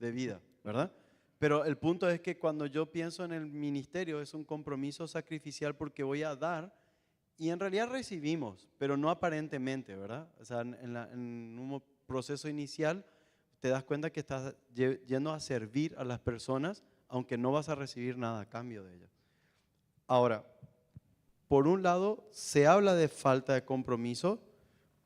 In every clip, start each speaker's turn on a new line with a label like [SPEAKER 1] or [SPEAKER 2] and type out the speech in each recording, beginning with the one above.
[SPEAKER 1] de vida, ¿verdad? Pero el punto es que cuando yo pienso en el ministerio es un compromiso sacrificial porque voy a dar y en realidad recibimos, pero no aparentemente, ¿verdad? O sea, en un proceso inicial te das cuenta que estás yendo a servir a las personas, aunque no vas a recibir nada a cambio de ellas. Ahora, por un lado, se habla de falta de compromiso,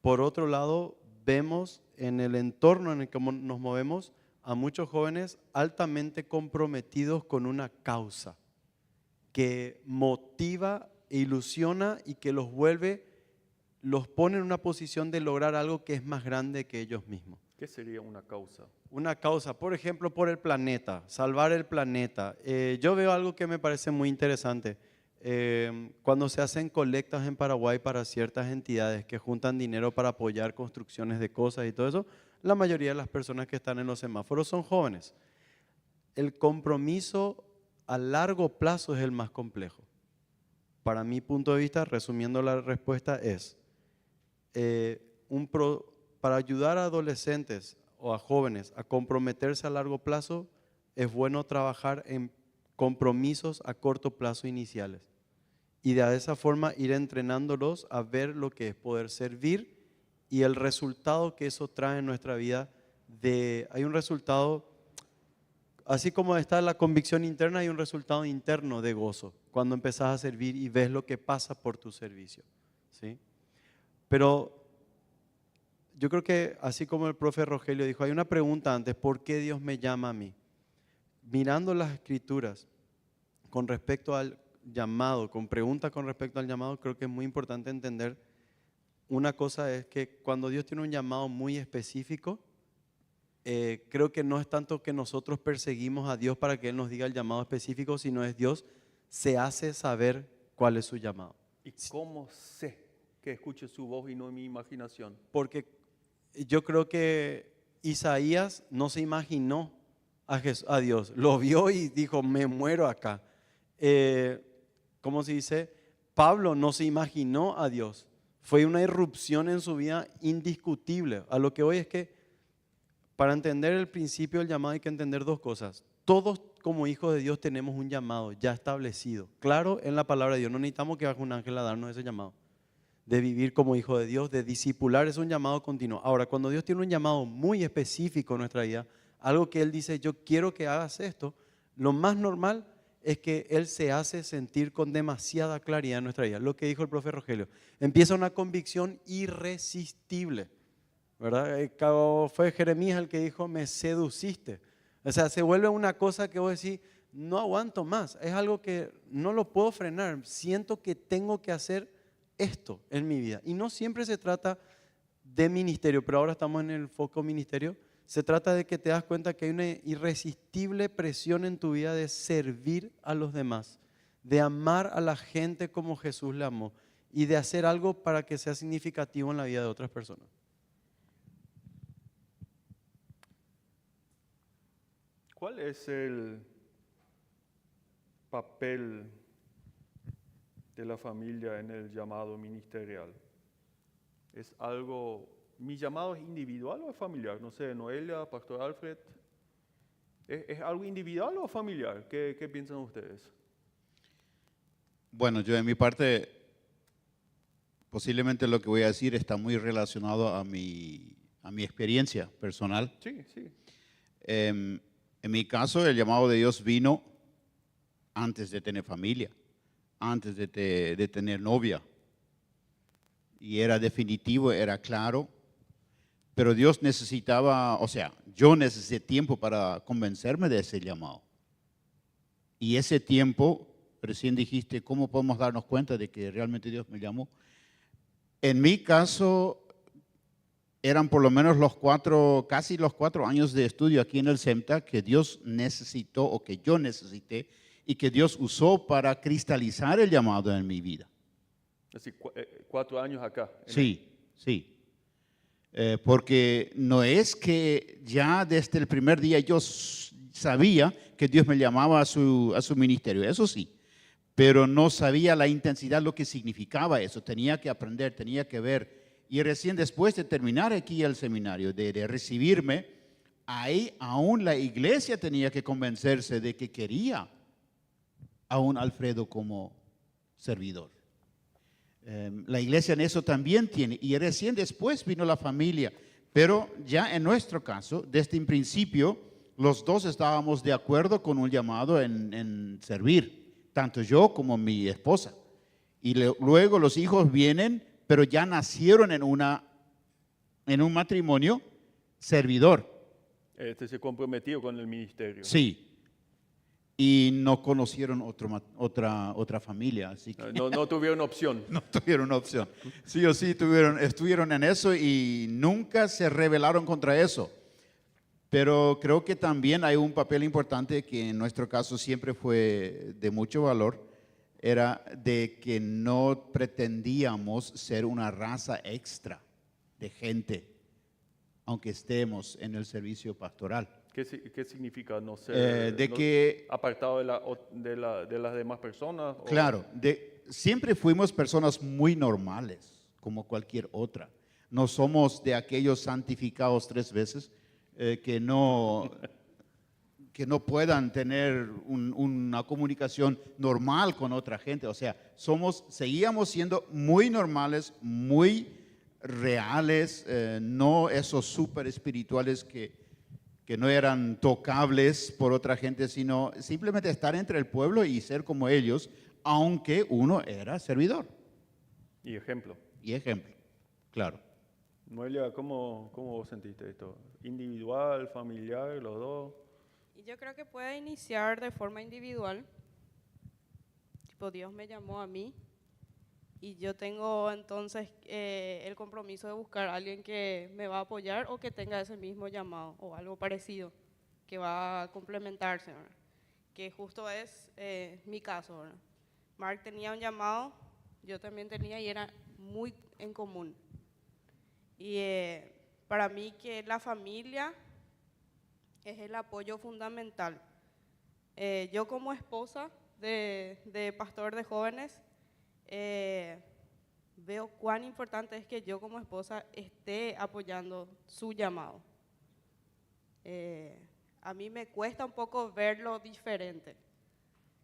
[SPEAKER 1] por otro lado, vemos en el entorno en el que nos movemos a muchos jóvenes altamente comprometidos con una causa que motiva, ilusiona y que los pone en una posición de lograr algo que es más grande que ellos mismos.
[SPEAKER 2] ¿Qué sería una causa?
[SPEAKER 1] Una causa, por ejemplo, por el planeta, salvar el planeta. Yo veo algo que me parece muy interesante. Cuando se hacen colectas en Paraguay para ciertas entidades que juntan dinero para apoyar construcciones de cosas y todo eso, la mayoría de las personas que están en los semáforos son jóvenes. El compromiso a largo plazo es el más complejo. Para mi punto de vista, resumiendo la respuesta, es para ayudar a adolescentes o a jóvenes a comprometerse a largo plazo, es bueno trabajar en compromisos a corto plazo iniciales y de esa forma ir entrenándolos a ver lo que es poder servir y el resultado que eso trae en nuestra vida. Hay un resultado, así como está la convicción interna, hay un resultado interno de gozo cuando empezás a servir y ves lo que pasa por tu servicio, ¿sí? Pero yo creo que así como el profe Rogelio dijo, hay una pregunta antes: ¿por qué Dios me llama a mí? Mirando las escrituras con respecto al llamado, con preguntas con respecto al llamado, creo que es muy importante entender una cosa: es que cuando Dios tiene un llamado muy específico, creo que no es tanto que nosotros perseguimos a Dios para que Él nos diga el llamado específico, sino es Dios se hace saber cuál es su llamado.
[SPEAKER 2] ¿Y cómo sé que escuche su voz y no mi imaginación?
[SPEAKER 1] Porque yo creo que Isaías no se imaginó a Dios, lo vio y dijo: me muero acá. ¿Cómo se dice? Pablo no se imaginó a Dios, fue una irrupción en su vida indiscutible. A lo que voy es que para entender el principio del llamado hay que entender dos cosas. Todos como hijos de Dios tenemos un llamado ya establecido, claro, en la palabra de Dios. No necesitamos que baje un ángel a darnos ese llamado. De vivir como hijo de Dios, de discipular, es un llamado continuo. Ahora, cuando Dios tiene un llamado muy específico en nuestra vida, algo que Él dice: yo quiero que hagas esto, lo más normal es que Él se hace sentir con demasiada claridad en nuestra vida. Lo que dijo el profe Rogelio, empieza una convicción irresistible, ¿verdad? Fue Jeremías el que dijo: me seduciste. O sea, se vuelve una cosa que vos decís: no aguanto más, es algo que no lo puedo frenar, siento que tengo que hacer esto en mi vida. Y no siempre se trata de ministerio, pero ahora estamos en el foco ministerio. Se trata de que te das cuenta que hay una irresistible presión en tu vida de servir a los demás, de amar a la gente como Jesús le amó y de hacer algo para que sea significativo en la vida de otras personas.
[SPEAKER 2] ¿Cuál es el papel de la familia en el llamado ministerial? ¿Es algo, mi llamado es individual o es familiar? No sé, Noelia, Pastor Alfred, ¿es algo individual o familiar? ¿Qué piensan ustedes?
[SPEAKER 3] Bueno, yo de mi parte, posiblemente lo que voy a decir está muy relacionado a mi experiencia personal.
[SPEAKER 2] Sí, sí.
[SPEAKER 3] En mi caso, el llamado de Dios vino antes de tener familia, antes de tener novia. Y era definitivo, era claro. Pero Dios necesitaba, o sea, yo necesité tiempo para convencerme de ese llamado. Y ese tiempo, recién dijiste, ¿cómo podemos darnos cuenta de que realmente Dios me llamó? En mi caso, eran por lo menos casi los 4 años de estudio aquí en el SEMTA que Dios necesitó o que yo necesité y que Dios usó para cristalizar el llamado en mi vida.
[SPEAKER 2] Así, 4 años acá.
[SPEAKER 3] Sí, sí. Porque no es que ya desde el primer día yo sabía que Dios me llamaba a su ministerio, eso sí, pero no sabía la intensidad, lo que significaba eso. Tenía que aprender, tenía que ver. Y recién después de terminar aquí el seminario, de recibirme, ahí aún la iglesia tenía que convencerse de que quería a un Alfredo como servidor. La iglesia en eso también tiene, y recién después vino la familia, pero ya en nuestro caso, desde un principio, los dos estábamos de acuerdo con un llamado en servir, tanto yo como mi esposa. Y luego los hijos vienen, pero ya nacieron en un matrimonio servidor.
[SPEAKER 2] Se comprometió con el ministerio.
[SPEAKER 3] Sí. Y no conocieron otra familia, así que
[SPEAKER 2] No tuvieron opción.
[SPEAKER 3] no tuvieron opción. Sí o sí estuvieron en eso y nunca se rebelaron contra eso. Pero creo que también hay un papel importante que en nuestro caso siempre fue de mucho valor, era de que no pretendíamos ser una raza extra de gente, aunque estemos en el servicio pastoral.
[SPEAKER 2] ¿Qué significa no ser apartado de las demás personas?
[SPEAKER 3] Claro, siempre fuimos personas muy normales, como cualquier otra. No somos de aquellos santificados 3 veces que no puedan tener una comunicación normal con otra gente. O sea, seguíamos siendo muy normales, muy reales, no esos súper espirituales que no eran tocables por otra gente, sino simplemente estar entre el pueblo y ser como ellos, aunque uno era servidor.
[SPEAKER 2] Y ejemplo.
[SPEAKER 3] Y ejemplo, claro.
[SPEAKER 2] Noelia, ¿cómo vos sentiste esto? ¿Individual, familiar, los dos?
[SPEAKER 4] Y yo creo que puede iniciar de forma individual. Tipo, Dios me llamó a mí y yo tengo entonces el compromiso de buscar a alguien que me va a apoyar o que tenga ese mismo llamado o algo parecido, que va a complementarse, ¿verdad? Que justo es mi caso, ¿verdad? Mark tenía un llamado, yo también tenía y era muy en común. Y para mí que la familia es el apoyo fundamental. Yo como esposa de pastor de jóvenes, veo cuán importante es que yo como esposa esté apoyando su llamado. A mí me cuesta un poco verlo diferente.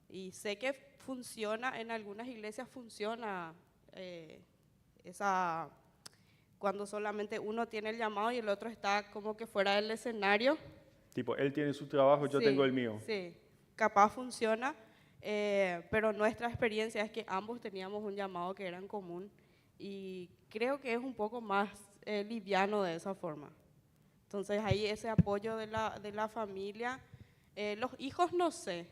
[SPEAKER 4] Y sé que funciona, en algunas iglesias funciona cuando solamente uno tiene el llamado y el otro está como que fuera del escenario.
[SPEAKER 2] Tipo, él tiene su trabajo, yo tengo el mío.
[SPEAKER 4] Sí, capaz funciona, pero nuestra experiencia es que ambos teníamos un llamado que era en común y creo que es un poco más liviano de esa forma. Entonces ahí ese apoyo de la familia, los hijos no sé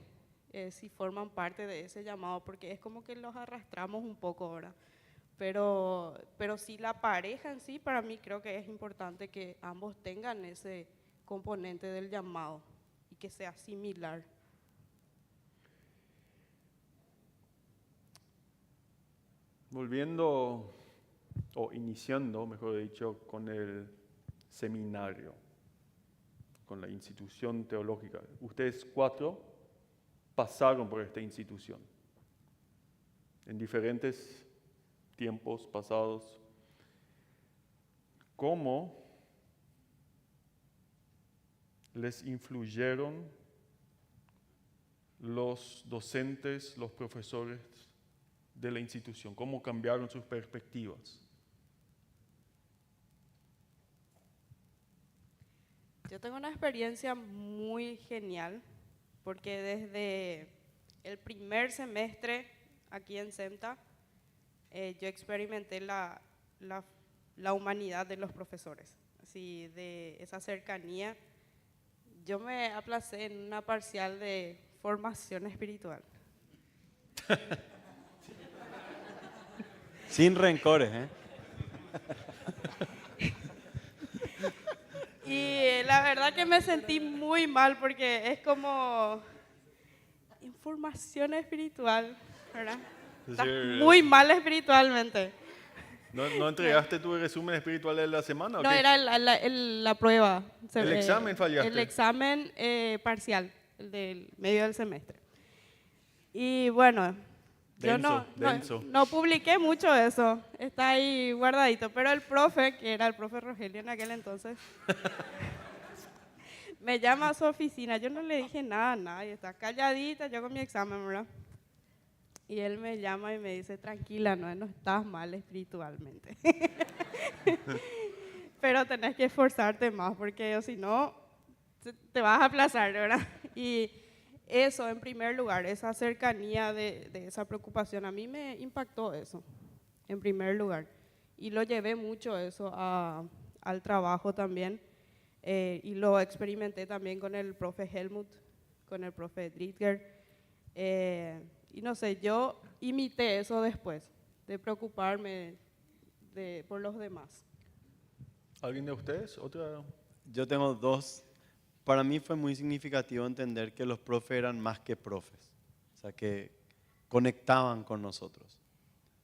[SPEAKER 4] si forman parte de ese llamado porque es como que los arrastramos un poco ahora. Pero sí la pareja en sí, para mí creo que es importante que ambos tengan ese componente del llamado y que sea similar.
[SPEAKER 2] Volviendo, o iniciando, mejor dicho, con el seminario, con la institución teológica. Ustedes 4 pasaron por esta institución en diferentes tiempos pasados. ¿Cómo les influyeron los docentes, los profesores de la institución? ¿Cómo cambiaron sus perspectivas?
[SPEAKER 4] Yo tengo una experiencia muy genial porque desde el primer semestre aquí en CEMTA yo experimenté la humanidad de los profesores, así de esa cercanía. Yo me aplacé en una parcial de formación espiritual.
[SPEAKER 1] Sin rencores, ¿eh?
[SPEAKER 4] Y la verdad que me sentí muy mal porque es como información espiritual, ¿verdad? Estás muy mal espiritualmente.
[SPEAKER 2] ¿No entregaste tu resumen espiritual de la semana? ¿O
[SPEAKER 4] No,
[SPEAKER 2] qué?
[SPEAKER 4] era la prueba.
[SPEAKER 2] ¿El examen fallaste?
[SPEAKER 4] El examen parcial, el del medio del semestre. Y bueno,
[SPEAKER 2] Denso,
[SPEAKER 4] yo
[SPEAKER 2] denso.
[SPEAKER 4] no publiqué mucho eso, está ahí guardadito, pero el profe, que era el profe Rogelio en aquel entonces, Me llama a su oficina, yo no le dije nada a nadie, está calladita, yo con mi examen, ¿verdad? Y él me llama y me dice, tranquila, no estás mal espiritualmente. Pero tenés que esforzarte más, porque si no, te vas a aplazar, ¿verdad? Y eso, en primer lugar, esa cercanía de esa preocupación, a mí me impactó eso, en primer lugar. Y lo llevé mucho eso al trabajo también. Y lo experimenté también con el profe Helmut, con el profe Dritger. Y no sé, yo imité eso después, de preocuparme por los demás.
[SPEAKER 2] ¿Alguien de ustedes? ¿Otra?
[SPEAKER 1] Yo tengo dos. Para mí fue muy significativo entender que los profes eran más que profes, o sea, que conectaban con nosotros.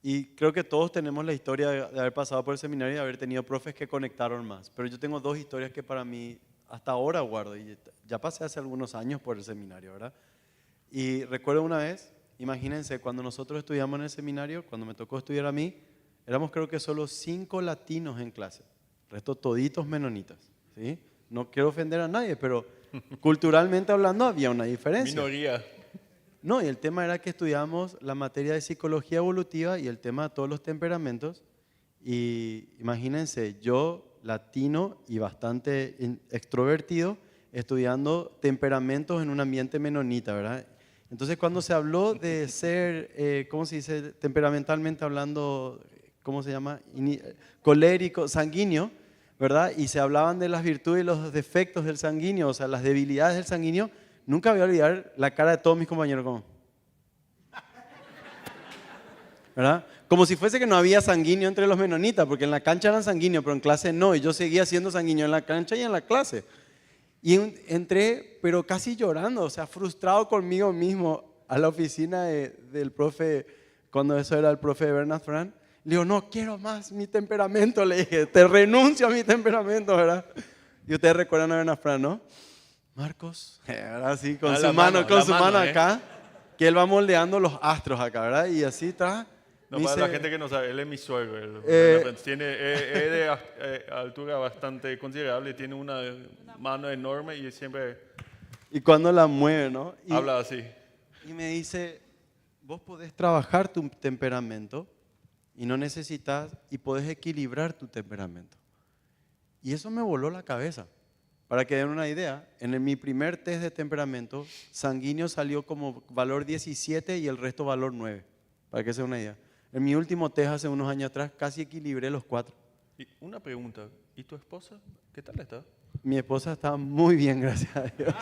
[SPEAKER 1] Y creo que todos tenemos la historia de haber pasado por el seminario y de haber tenido profes que conectaron más. Pero yo tengo dos historias que para mí hasta ahora guardo. Y ya pasé hace algunos años por el seminario, ¿verdad? Y recuerdo una vez, imagínense, cuando nosotros estudiamos en el seminario, cuando me tocó estudiar a mí, éramos creo que solo 5 latinos en clase. El resto toditos menonitas, ¿sí? No quiero ofender a nadie, pero culturalmente hablando había una diferencia.
[SPEAKER 2] Minoría.
[SPEAKER 1] No, y el tema era que estudiamos la materia de psicología evolutiva y el tema de todos los temperamentos. Y imagínense, yo, latino y bastante extrovertido, estudiando temperamentos en un ambiente menonita, ¿verdad? Entonces, cuando se habló de ser, ¿cómo se dice? Temperamentalmente hablando, ¿cómo se llama? Colérico, sanguíneo, ¿verdad? Y se hablaban de las virtudes y los defectos del sanguíneo, o sea, las debilidades del sanguíneo. Nunca voy a olvidar la cara de todos mis compañeros, como, ¿verdad? Como si fuese que no había sanguíneo entre los menonitas, porque en la cancha eran sanguíneos, pero en clase no, y yo seguía siendo sanguíneo en la cancha y en la clase. Y entré, pero casi llorando, o sea, frustrado conmigo mismo a la oficina del profe, cuando eso era el profe Bernard Fran. Le digo, no quiero más mi temperamento, le dije, te renuncio a mi temperamento, ¿verdad? Y ustedes recuerdan a Bernard Fran, ¿no? Marcos, ahora sí, con su mano acá, que él va moldeando los astros acá, ¿verdad? Y así está.
[SPEAKER 2] No, para la gente que no sabe, él es mi suegro. Tiene es de altura bastante considerable, tiene una mano enorme y siempre
[SPEAKER 1] Y cuando la mueve, ¿no?
[SPEAKER 2] habla así.
[SPEAKER 1] Y me dice, vos podés trabajar tu temperamento y no necesitas, y podés equilibrar tu temperamento. Y eso me voló la cabeza. Para que den una idea, en mi primer test de temperamento, sanguíneo salió como valor 17 y el resto valor 9. Para que se den una idea. En mi último test hace unos años atrás casi equilibré los 4.
[SPEAKER 2] Y una pregunta, ¿y tu esposa? ¿Qué tal está?
[SPEAKER 1] Mi esposa está muy bien, gracias a Dios.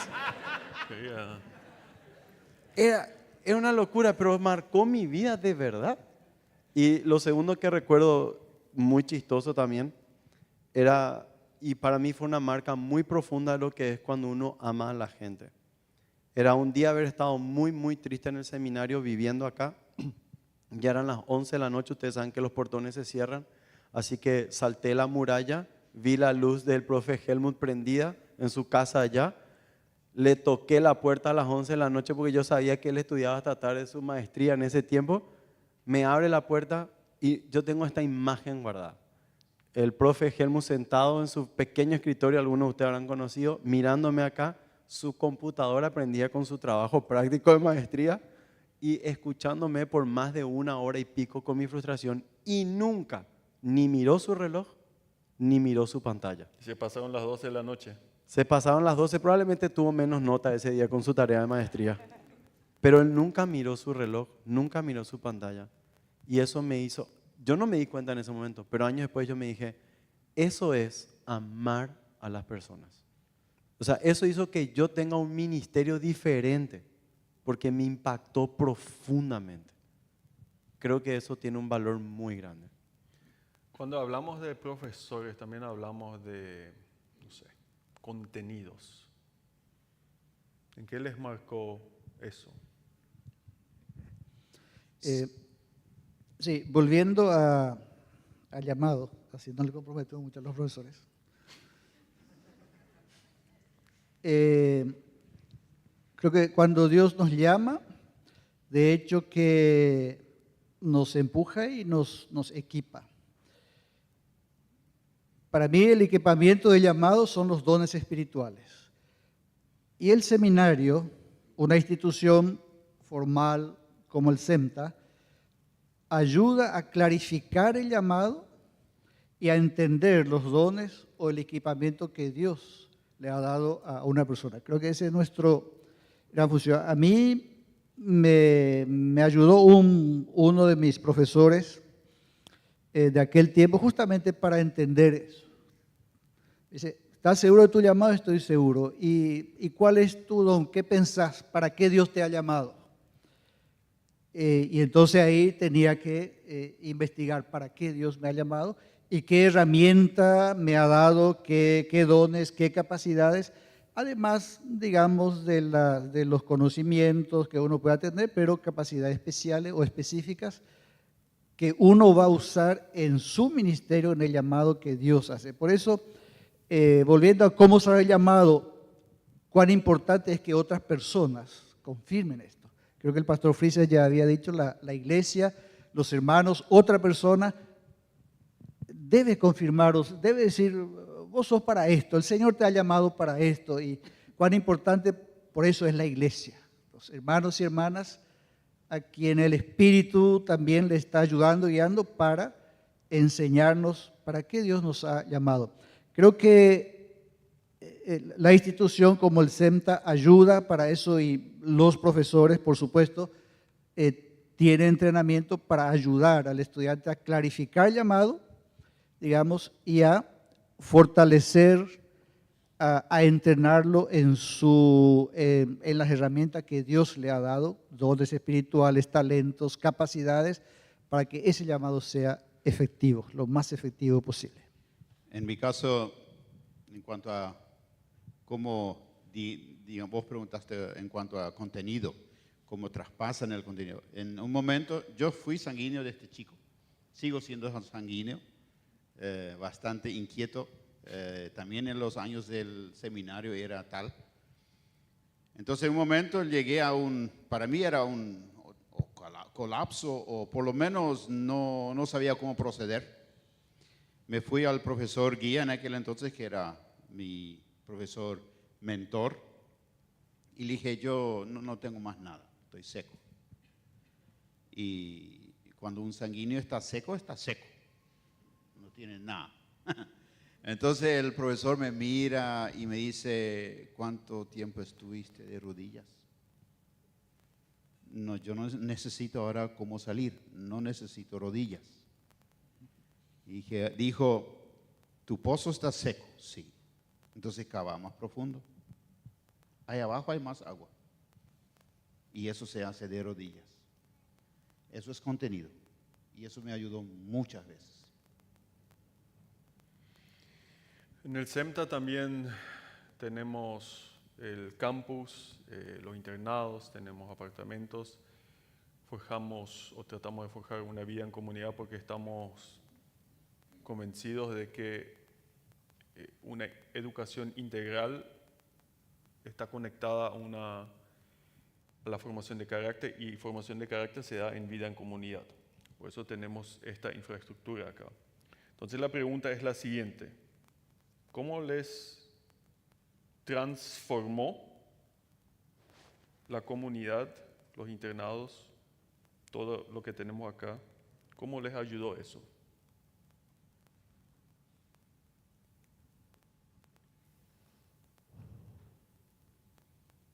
[SPEAKER 1] Era una locura, pero marcó mi vida de verdad. Y lo segundo que recuerdo, muy chistoso también, era, y para mí fue una marca muy profunda de lo que es cuando uno ama a la gente. Era un día haber estado muy, muy triste en el seminario viviendo acá. Ya eran las 11 de la noche, ustedes saben que los portones se cierran. Así que salté la muralla, vi la luz del profe Helmut prendida en su casa allá. Le toqué la puerta a las 11 de la noche porque yo sabía que él estudiaba hasta tarde su maestría en ese tiempo. Me abre la puerta y yo tengo esta imagen guardada. El profe Helmut sentado en su pequeño escritorio, algunos de ustedes habrán conocido, mirándome acá, su computadora prendida con su trabajo práctico de maestría y escuchándome por más de 1 hora y pico con mi frustración, y nunca ni miró su reloj ni miró su pantalla.
[SPEAKER 2] Se pasaron las 12 de la noche.
[SPEAKER 1] Se pasaron las 12, probablemente tuvo menos nota ese día con su tarea de maestría, pero él nunca miró su reloj, nunca miró su pantalla, y eso me hizo, yo no me di cuenta en ese momento, pero años después yo me dije, eso es amar a las personas. O sea, eso hizo que yo tenga un ministerio diferente, porque me impactó profundamente. Creo que eso tiene un valor muy grande.
[SPEAKER 2] Cuando hablamos de profesores, también hablamos de, no sé, contenidos. ¿En qué les marcó eso?
[SPEAKER 5] Sí, volviendo al llamado, así no le comprometo mucho a los profesores. Creo que cuando Dios nos llama, de hecho que nos empuja y nos equipa. Para mí el equipamiento del llamado son los dones espirituales. Y el seminario, una institución formal como el SEMTA, ayuda a clarificar el llamado y a entender los dones o el equipamiento que Dios le ha dado a una persona. Creo que ese es nuestro gran función. A mí me ayudó uno de mis profesores de aquel tiempo justamente para entender eso. Dice, ¿estás seguro de tu llamado? Estoy seguro. ¿Y cuál es tu don? ¿Qué pensás? ¿Para qué Dios te ha llamado? Y entonces ahí tenía que investigar para qué Dios me ha llamado y qué herramienta me ha dado, qué dones, qué capacidades, además, digamos, de los conocimientos que uno pueda tener, pero capacidades especiales o específicas que uno va a usar en su ministerio, en el llamado que Dios hace. Por eso, volviendo a cómo saber el llamado, cuán importante es que otras personas confirmen esto. Creo que el pastor Freezer ya había dicho, la iglesia, los hermanos, otra persona debe confirmaros, debe decir, vos sos para esto, el Señor te ha llamado para esto, y cuán importante por eso es la iglesia, los hermanos y hermanas a quien el Espíritu también le está ayudando, guiando para enseñarnos para qué Dios nos ha llamado. Creo que la institución como el SEMTA ayuda para eso y los profesores, por supuesto, tienen entrenamiento para ayudar al estudiante a clarificar el llamado, digamos, y a fortalecer, a entrenarlo en las herramientas que Dios le ha dado, dones espirituales, talentos, capacidades, para que ese llamado sea efectivo, lo más efectivo posible.
[SPEAKER 3] En mi caso, en cuanto a cómo, digamos, vos preguntaste en cuanto a contenido, cómo traspasan el contenido. En un momento, yo fui sanguíneo de este chico, sigo siendo sanguíneo, bastante inquieto, también en los años del seminario era tal. Entonces, en un momento llegué a para mí era un colapso, o por lo menos no sabía cómo proceder. Me fui al profesor guía en aquel entonces, que era mi profesor mentor, y le dije, yo no tengo más nada, estoy seco. Y cuando un sanguíneo está seco, no tiene nada. Entonces el profesor me mira y me dice, ¿cuánto tiempo estuviste de rodillas? No, yo no necesito ahora cómo salir, no necesito rodillas. Y dijo, ¿tu pozo está seco? Sí. Entonces cava más profundo. Ahí abajo hay más agua. Y eso se hace de rodillas. Eso es contenido. Y eso me ayudó muchas veces.
[SPEAKER 2] En el SEMTA también tenemos el campus, los internados, tenemos apartamentos. Forjamos o tratamos de forjar una vida en comunidad porque estamos convencidos de que una educación integral está conectada a la formación de carácter, y formación de carácter se da en vida en comunidad. Por eso tenemos esta infraestructura acá. Entonces la pregunta es la siguiente: ¿cómo les transformó la comunidad, los internados, todo lo que tenemos acá? ¿Cómo les ayudó eso?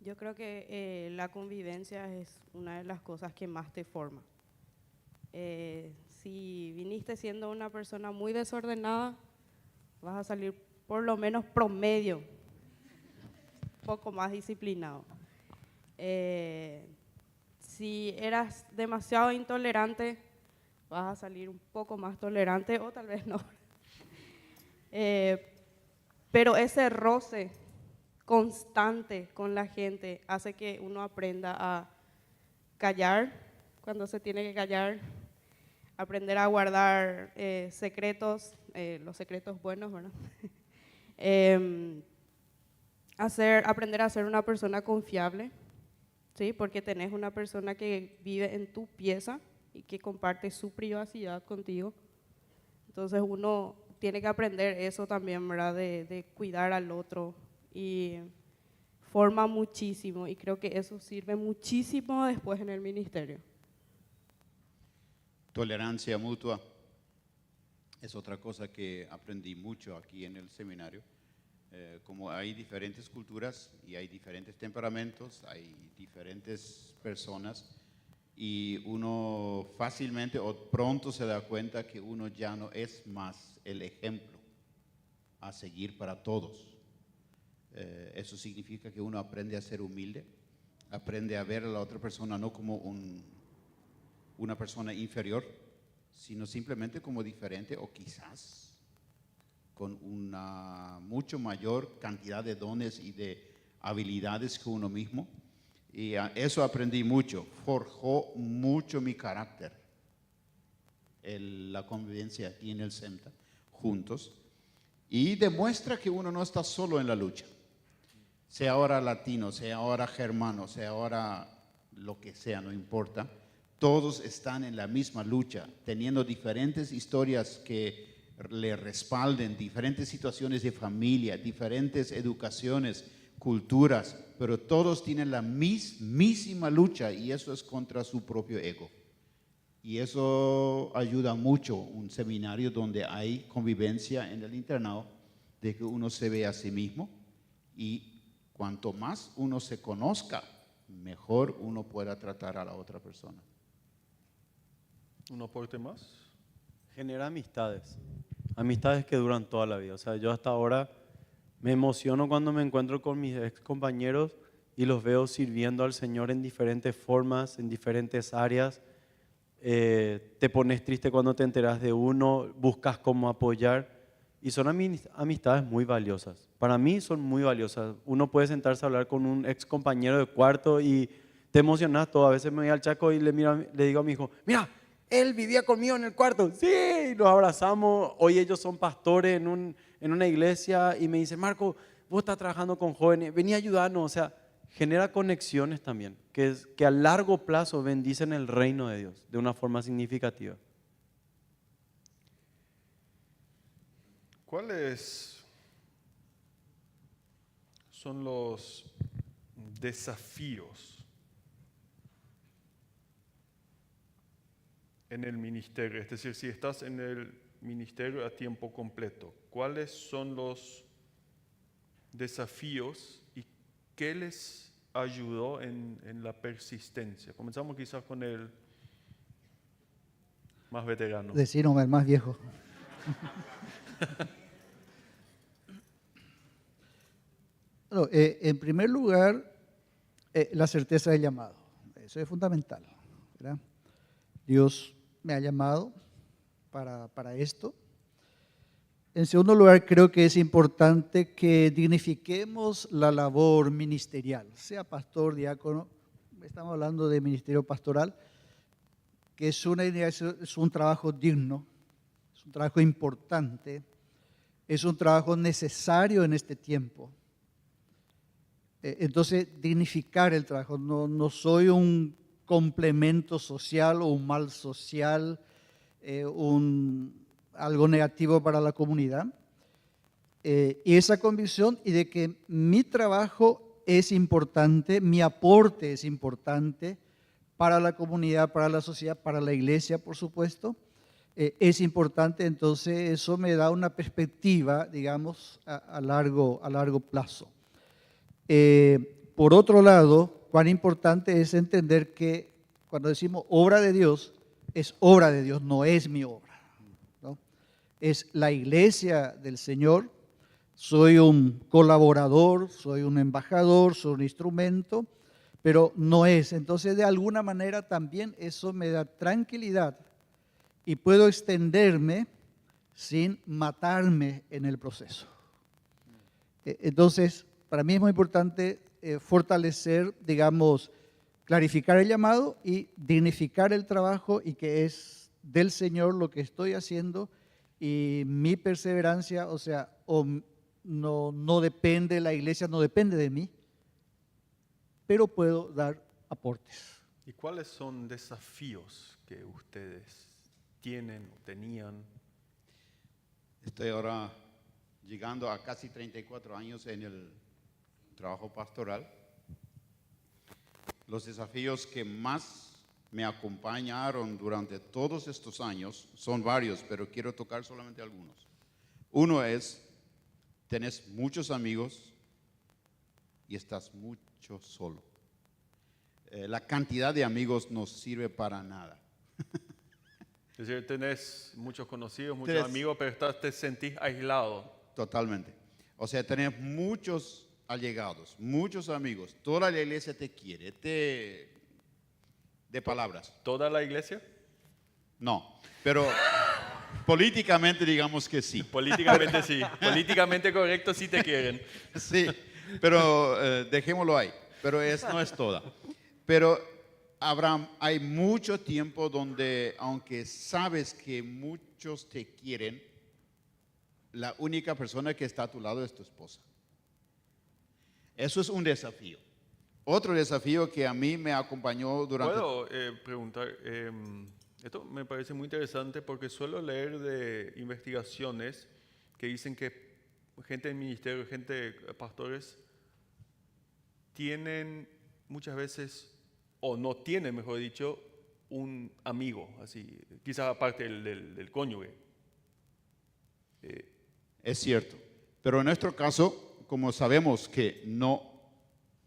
[SPEAKER 4] Yo creo que la convivencia es una de las cosas que más te forma. Si viniste siendo una persona muy desordenada, vas a salir por lo menos promedio, un poco más disciplinado. Si eras demasiado intolerante, vas a salir un poco más tolerante, o tal vez no. Pero ese roce constante con la gente hace que uno aprenda a callar cuando se tiene que callar, aprender a guardar secretos, los secretos buenos, ¿verdad? Aprender a ser una persona confiable, ¿sí? Porque tenés una persona que vive en tu pieza y que comparte su privacidad contigo. Entonces uno tiene que aprender eso también, ¿verdad? De cuidar al otro y forma muchísimo y creo que eso sirve muchísimo después en el ministerio.
[SPEAKER 3] Tolerancia mutua es otra cosa que aprendí mucho aquí en el seminario. Como hay diferentes culturas y hay diferentes temperamentos, hay diferentes personas, y uno fácilmente o pronto se da cuenta que uno ya no es más el ejemplo a seguir para todos. Eso significa que uno aprende a ser humilde, aprende a ver a la otra persona no como una persona inferior, sino simplemente como diferente o quizás con una mucho mayor cantidad de dones y de habilidades que uno mismo. Y eso aprendí mucho, forjó mucho mi carácter, la convivencia aquí en el SEMTA, juntos, y demuestra que uno no está solo en la lucha, sea ahora latino, sea ahora germano, sea ahora lo que sea, no importa, todos están en la misma lucha, teniendo diferentes historias que le respalden, diferentes situaciones de familia, diferentes educaciones, culturas, pero todos tienen la mismísima lucha, y eso es contra su propio ego. Y eso ayuda mucho, un seminario donde hay convivencia en el internado, de que uno se ve a sí mismo, y cuanto más uno se conozca, mejor uno pueda tratar a la otra persona.
[SPEAKER 2] ¿Un aporte más?
[SPEAKER 1] Genera amistades, amistades que duran toda la vida. O sea, yo hasta ahora me emociono cuando me encuentro con mis ex compañeros y los veo sirviendo al Señor en diferentes formas, en diferentes áreas. Te pones triste cuando te enteras de uno, buscas cómo apoyar, y son amistades muy valiosas. Para mí son muy valiosas. Uno puede sentarse a hablar con un ex compañero de cuarto y te emocionas todo. A veces me voy al Chaco y le digo a mi hijo, mira, él vivía conmigo en el cuarto. Sí, nos abrazamos. Hoy ellos son pastores en una iglesia y me dicen, Marco, vos estás trabajando con jóvenes, vení a ayudarnos. O sea, genera conexiones también, que a largo plazo bendicen el reino de Dios de una forma significativa.
[SPEAKER 2] ¿Cuáles son los desafíos en el ministerio? Es decir, si estás en el ministerio a tiempo completo, ¿cuáles son los desafíos y qué les ayudó en la persistencia? Comenzamos quizás con el más veterano.
[SPEAKER 5] Decirme el más viejo. Bueno, en primer lugar, la certeza del llamado. Eso es fundamental, ¿verdad? Dios me ha llamado para esto. En segundo lugar, creo que es importante que dignifiquemos la labor ministerial, sea pastor, diácono. Estamos hablando de ministerio pastoral, que es un trabajo digno, es un trabajo importante, es un trabajo necesario en este tiempo. Entonces, dignificar el trabajo. No soy un complemento social o un mal social, algo negativo para la comunidad. Y esa convicción y de que mi trabajo es importante, mi aporte es importante para la comunidad, para la sociedad, para la iglesia, por supuesto, es importante. Entonces eso me da una perspectiva, digamos, a largo plazo. Por otro lado, cuán importante es entender que cuando decimos obra de Dios, es obra de Dios, no es mi obra, ¿no? Es la iglesia del Señor. Soy un colaborador, soy un embajador, soy un instrumento, pero no es. Entonces, de alguna manera también eso me da tranquilidad y puedo extenderme sin matarme en el proceso. Entonces, para mí es muy importante fortalecer, digamos, clarificar el llamado y dignificar el trabajo, y que es del Señor lo que estoy haciendo, y mi perseverancia, o sea, no depende, la iglesia no depende de mí, pero puedo dar aportes.
[SPEAKER 2] ¿Y cuáles son desafíos que ustedes tienen o tenían?
[SPEAKER 3] Estoy ahora llegando a casi 34 años en el trabajo pastoral. Los desafíos que más me acompañaron durante todos estos años son varios, pero quiero tocar solamente algunos. Uno es, tenés muchos amigos y estás mucho solo. La cantidad de amigos no sirve para nada.
[SPEAKER 2] Es decir, tenés muchos conocidos, muchos amigos, pero te sentís aislado.
[SPEAKER 3] Totalmente. O sea, tenés muchos allegados, muchos amigos. Toda la iglesia te quiere, de palabras.
[SPEAKER 2] ¿Toda la iglesia?
[SPEAKER 3] No, pero políticamente digamos que sí.
[SPEAKER 2] Políticamente sí. Políticamente correcto sí te quieren.
[SPEAKER 3] Sí, pero dejémoslo ahí. Pero no es toda. Pero Abraham, hay mucho tiempo donde, aunque sabes que muchos te quieren, la única persona que está a tu lado es tu esposa. Eso es un desafío. Otro desafío que a mí me acompañó durante...
[SPEAKER 2] ¿Puedo preguntar? Esto me parece muy interesante porque suelo leer de investigaciones que dicen que gente del ministerio, pastores, tienen muchas veces, o no tienen, mejor dicho, un amigo, así, quizás aparte del cónyuge.
[SPEAKER 3] Es cierto. Pero en nuestro caso, como sabemos que no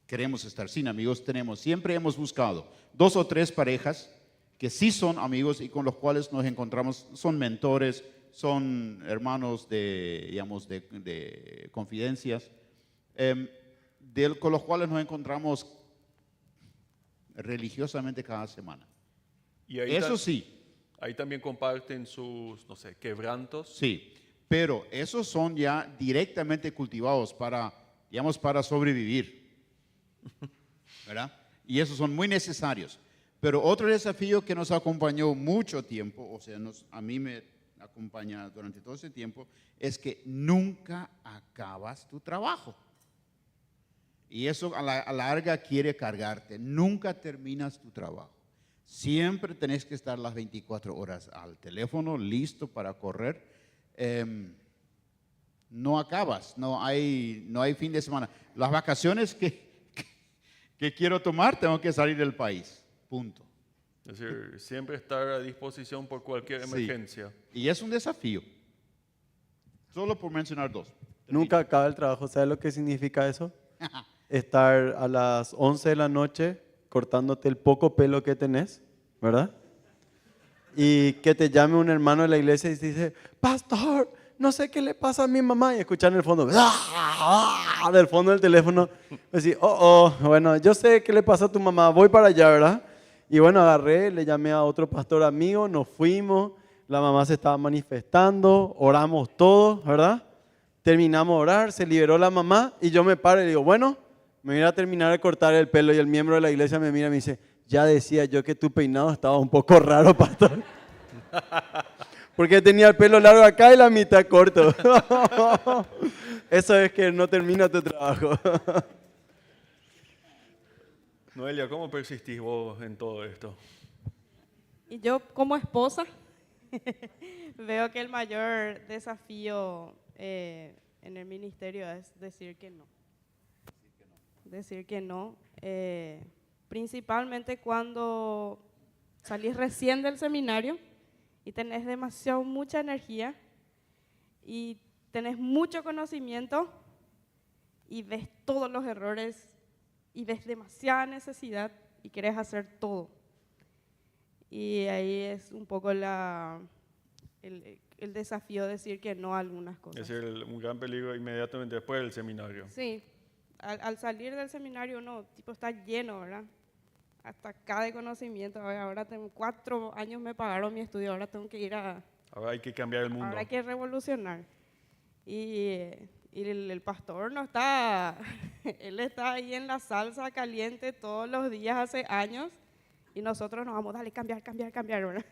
[SPEAKER 3] queremos estar sin amigos, siempre hemos buscado 2 o 3 parejas que sí son amigos y con los cuales nos encontramos, son mentores, son hermanos de confidencias, con los cuales nos encontramos religiosamente cada semana.
[SPEAKER 2] Y ahí
[SPEAKER 3] Eso sí.
[SPEAKER 2] Ahí también comparten sus, no sé, quebrantos.
[SPEAKER 3] Sí, pero esos son ya directamente cultivados para sobrevivir, ¿verdad? Y esos son muy necesarios. Pero otro desafío que nos acompañó mucho tiempo, o sea, a mí me acompaña durante todo ese tiempo, es que nunca acabas tu trabajo. Y eso a la larga quiere cargarte. Nunca terminas tu trabajo. Siempre tenés que estar las 24 horas al teléfono, listo para correr. No acabas, no hay fin de semana. Las vacaciones que quiero tomar, tengo que salir del país. Punto.
[SPEAKER 2] Es decir, siempre estar a disposición por cualquier emergencia.
[SPEAKER 3] Sí. Y es un desafío. Solo por mencionar 2.
[SPEAKER 1] Nunca acaba el trabajo. ¿Sabes lo que significa eso? Estar a las 11 de la noche cortándote el poco pelo que tenés, ¿verdad? Y que te llame un hermano de la iglesia y te dice, pastor, no sé qué le pasa a mi mamá. Y escuchar en el fondo, del fondo del teléfono, decir, bueno, yo sé qué le pasa a tu mamá, voy para allá, ¿verdad? Y bueno, agarré, le llamé a otro pastor amigo, nos fuimos, la mamá se estaba manifestando, oramos todos, ¿verdad? Terminamos de orar, se liberó la mamá y yo me paro y digo, bueno, me voy a terminar de cortar el pelo. Y el miembro de la iglesia me mira y me dice, ya decía yo que tu peinado estaba un poco raro, pastor. Porque tenía el pelo largo acá y la mitad corto. Eso es que no termina tu trabajo.
[SPEAKER 2] Noelia, ¿cómo persistís vos en todo esto?
[SPEAKER 4] Y yo como esposa veo que el mayor desafío en el ministerio es decir que no. Decir que no. Principalmente cuando salís recién del seminario y tenés mucha energía y tenés mucho conocimiento y ves todos los errores y ves demasiada necesidad y querés hacer todo. Y ahí es un poco el desafío de decir que no a algunas cosas.
[SPEAKER 2] Es decir, un gran peligro inmediatamente después del seminario.
[SPEAKER 4] Sí, al salir del seminario uno está lleno, ¿verdad? Hasta acá de conocimiento. Ahora tengo 4 años, me pagaron mi estudio, ahora tengo que ir a...
[SPEAKER 2] Ahora hay que cambiar el mundo.
[SPEAKER 4] Ahora hay que revolucionar. Y el pastor no está, él está ahí en la salsa caliente todos los días hace años y nosotros nos vamos, dale, cambiar, ¿verdad?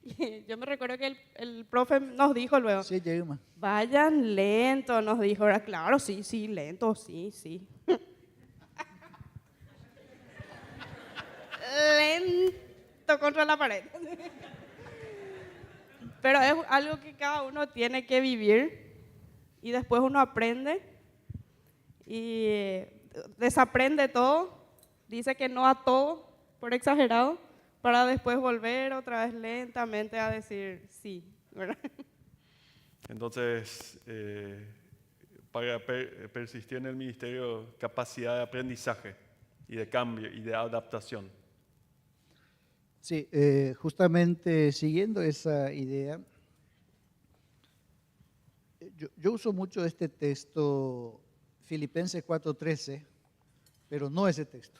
[SPEAKER 4] Y yo me recuerdo que el profe nos dijo luego,
[SPEAKER 5] Sí, Yerma.
[SPEAKER 4] vayan lento, nos dijo, ¿verdad? Claro, sí, lento, sí. Lento contra la pared. Pero es algo que cada uno tiene que vivir y después uno aprende y desaprende todo, dice que no a todo por exagerado, para después volver otra vez lentamente a decir sí, ¿verdad?
[SPEAKER 2] Entonces, para persistir en el ministerio, capacidad de aprendizaje y de cambio y de adaptación.
[SPEAKER 5] Sí, justamente siguiendo esa idea, yo uso mucho este texto, Filipenses 4:13, pero no ese texto,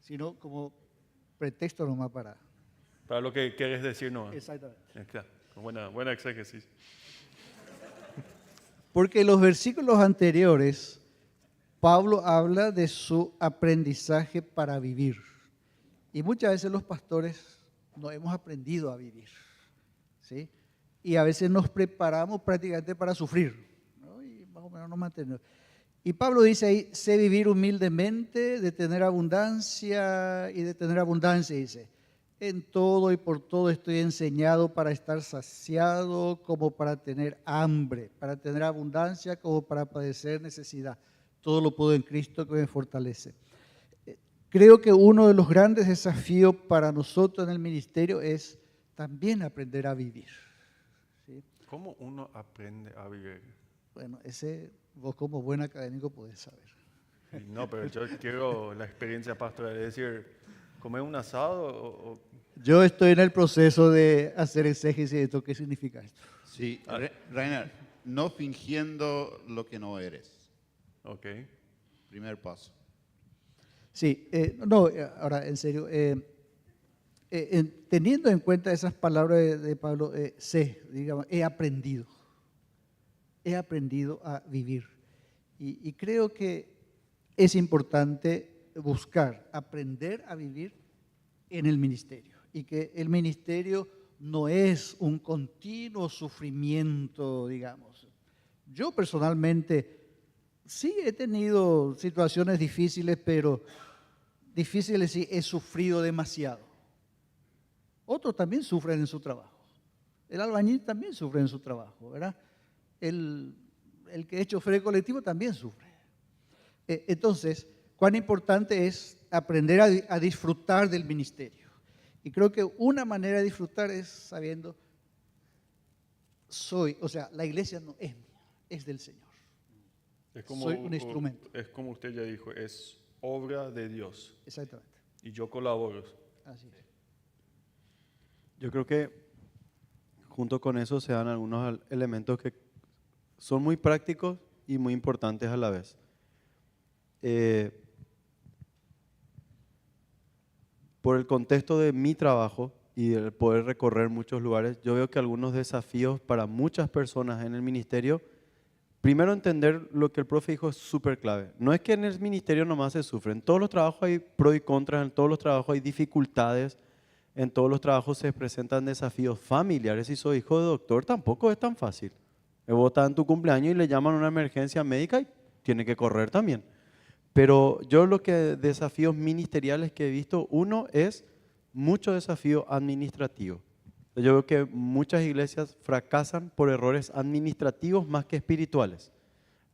[SPEAKER 5] sino como pretexto nomás para...
[SPEAKER 2] Para lo que quieres decir, no.
[SPEAKER 5] Exactamente.
[SPEAKER 2] Claro, buena exégesis.
[SPEAKER 5] Porque en los versículos anteriores, Pablo habla de su aprendizaje para vivir. Y muchas veces los pastores no hemos aprendido a vivir, ¿sí? Y a veces nos preparamos prácticamente para sufrir, ¿no? Y más o menos nos mantenemos. Y Pablo dice ahí, sé vivir humildemente, de tener abundancia y de tener abundancia, dice. En todo y por todo estoy enseñado para estar saciado como para tener hambre, para tener abundancia como para padecer necesidad. Todo lo puedo en Cristo que me fortalece. Creo que uno de los grandes desafíos para nosotros en el ministerio es también aprender a vivir, ¿sí?
[SPEAKER 2] ¿Cómo uno aprende a vivir?
[SPEAKER 5] Bueno, ese vos como buen académico podés saber.
[SPEAKER 2] No, pero yo quiero la experiencia pastoral, es decir, comer un asado o
[SPEAKER 5] Yo estoy en el proceso de hacer exégesis de esto. ¿Qué significa esto?
[SPEAKER 3] Sí, Rainer, no fingiendo lo que no eres.
[SPEAKER 2] ok.
[SPEAKER 3] Primer paso.
[SPEAKER 5] Sí, ahora en serio, teniendo en cuenta esas palabras de Pablo, digamos, he aprendido a vivir. Y creo que es importante buscar, aprender a vivir en el ministerio. Y que el ministerio no es un continuo sufrimiento, digamos. Yo personalmente sí he tenido situaciones difíciles, pero difíciles sí he sufrido demasiado. Otros también sufren en su trabajo. El albañil también sufre en su trabajo, ¿verdad? El que es chofer de colectivo también sufre. Entonces, cuán importante es aprender a disfrutar del ministerio. Y creo que una manera de disfrutar es sabiendo, la iglesia no es mía, es del Señor. Soy un instrumento.
[SPEAKER 2] Es como usted ya dijo, es obra de Dios.
[SPEAKER 5] Exactamente.
[SPEAKER 2] Y yo colaboro.
[SPEAKER 5] Así es.
[SPEAKER 1] Yo creo que junto con eso se dan algunos elementos que son muy prácticos y muy importantes a la vez. Por el contexto de mi trabajo y el poder recorrer muchos lugares, yo veo que algunos desafíos para muchas personas en el ministerio, primero entender lo que el profe dijo es súper clave. No es que en el ministerio nomás se sufre, en todos los trabajos hay pros y contras, en todos los trabajos hay dificultades, en todos los trabajos se presentan desafíos familiares. Si soy hijo de doctor tampoco es tan fácil. Vos estás en tu cumpleaños y le llaman a una emergencia médica y tiene que correr también. Pero yo lo que desafíos ministeriales que he visto, uno es mucho desafío administrativo. Yo veo que muchas iglesias fracasan por errores administrativos más que espirituales.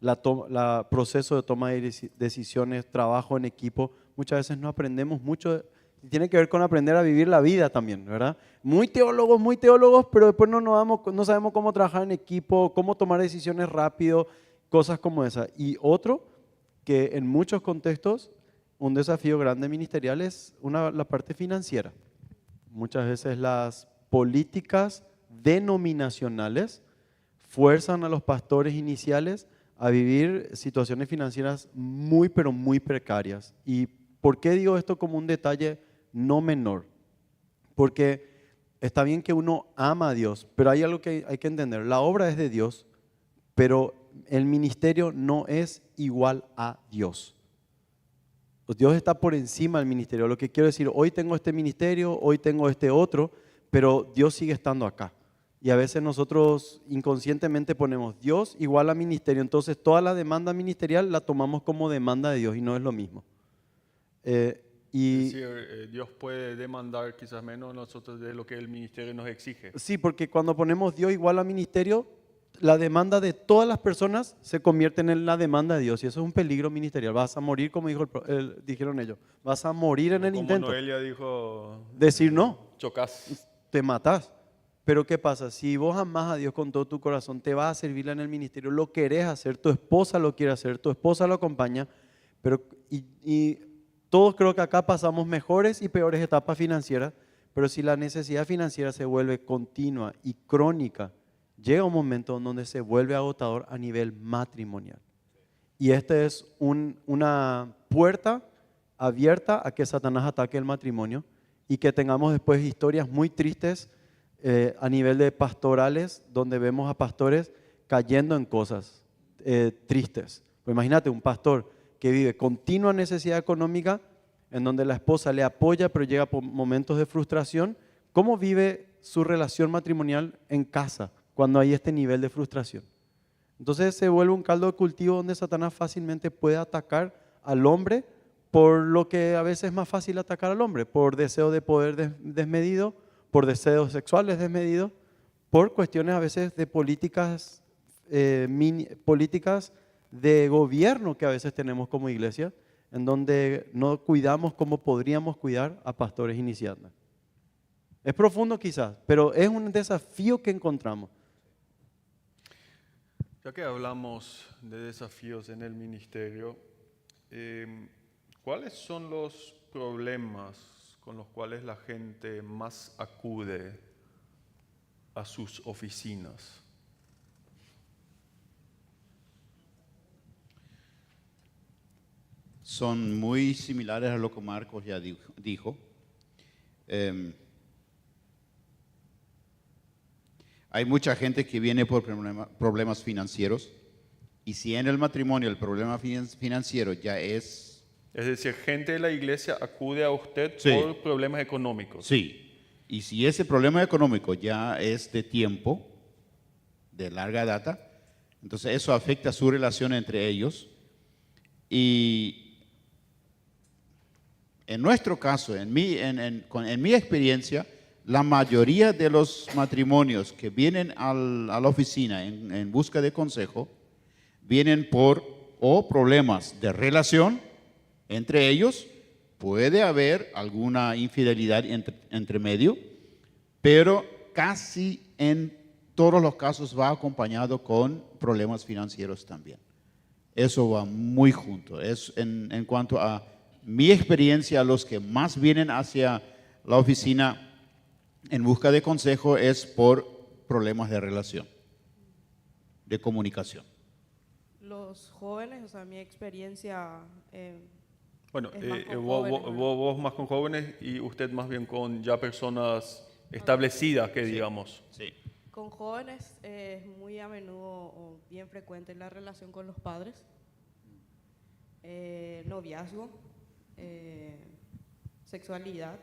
[SPEAKER 1] La proceso de toma de decisiones, trabajo en equipo, muchas veces no aprendemos mucho. Tiene que ver con aprender a vivir la vida también, ¿verdad? Muy teólogos, pero después no sabemos cómo trabajar en equipo, cómo tomar decisiones rápido, cosas como esas. Y otro, que en muchos contextos un desafío grande ministerial es la parte financiera. Muchas veces las políticas denominacionales fuerzan a los pastores iniciales a vivir situaciones financieras muy, pero muy precarias. ¿Y por qué digo esto como un detalle no menor? Porque está bien que uno ama a Dios, pero hay algo que hay que entender. La obra es de Dios, pero el ministerio no es igual a Dios. Dios está por encima del ministerio. Lo que quiero decir, hoy tengo este ministerio, hoy tengo este otro, pero Dios sigue estando acá. Y a veces nosotros inconscientemente ponemos Dios igual a ministerio. Entonces toda la demanda ministerial la tomamos como demanda de Dios y no es lo mismo.
[SPEAKER 2] Es decir, Dios puede demandar quizás menos nosotros de lo que el ministerio nos exige.
[SPEAKER 1] Sí, porque cuando ponemos Dios igual a ministerio, la demanda de todas las personas se convierte en la demanda de Dios. Y eso es un peligro ministerial. Vas a morir, como dijeron ellos. Vas a morir en el
[SPEAKER 2] Como
[SPEAKER 1] intento.
[SPEAKER 2] Noelia dijo,
[SPEAKER 1] Decir no,
[SPEAKER 2] chocas.
[SPEAKER 1] te matás. Pero ¿qué pasa? Si vos amás a Dios con todo tu corazón, te vas a servirle en el ministerio, lo querés hacer, tu esposa lo quiere hacer, tu esposa lo acompaña, pero y todos creo que acá pasamos mejores y peores etapas financieras, pero si la necesidad financiera se vuelve continua y crónica, llega un momento en donde se vuelve agotador a nivel matrimonial. Y esta es una puerta abierta a que Satanás ataque el matrimonio y que tengamos después historias muy tristes a nivel de pastorales, donde vemos a pastores cayendo en cosas tristes. Pues imagínate un pastor que vive continua necesidad económica, en donde la esposa le apoya, pero llega por momentos de frustración. ¿Cómo vive su relación matrimonial en casa cuando hay este nivel de frustración? Entonces se vuelve un caldo de cultivo donde Satanás fácilmente puede atacar al hombre por lo que a veces es más fácil atacar al hombre, por deseo de poder desmedido, por deseos sexuales desmedidos, por cuestiones a veces de políticas, políticas de gobierno que a veces tenemos como iglesia, en donde no cuidamos como podríamos cuidar a pastores iniciantes. Es profundo quizás, pero es un desafío que encontramos.
[SPEAKER 2] Ya que hablamos de desafíos en el ministerio, ¿cuáles son los problemas con los cuales la gente más acude a sus oficinas?
[SPEAKER 3] Son muy similares a lo que Marcos ya dijo. Hay mucha gente que viene por problemas financieros, y si en el matrimonio el problema financiero ya es...
[SPEAKER 2] Es decir, gente de la iglesia acude a usted
[SPEAKER 3] Sí.
[SPEAKER 2] por problemas económicos.
[SPEAKER 3] Sí, y si ese problema económico ya es de tiempo, de larga data, entonces eso afecta su relación entre ellos. Y en nuestro caso, en mi experiencia, la mayoría de los matrimonios que vienen a la oficina en busca de consejo, vienen por o problemas de relación entre ellos, puede haber alguna infidelidad entre medio, pero casi en todos los casos va acompañado con problemas financieros también. Eso va muy junto. Es en cuanto a mi experiencia, los que más vienen hacia la oficina en busca de consejo es por problemas de relación, de comunicación.
[SPEAKER 4] Los jóvenes, o sea, mi experiencia,
[SPEAKER 2] Bueno,
[SPEAKER 4] Es más con
[SPEAKER 2] vos,
[SPEAKER 4] jóvenes, ¿verdad?
[SPEAKER 2] vos más con jóvenes y usted más bien con ya personas establecidas, que digamos.
[SPEAKER 3] Sí.
[SPEAKER 4] con jóvenes es muy a menudo o bien frecuente la relación con los padres, noviazgo, sexualidad.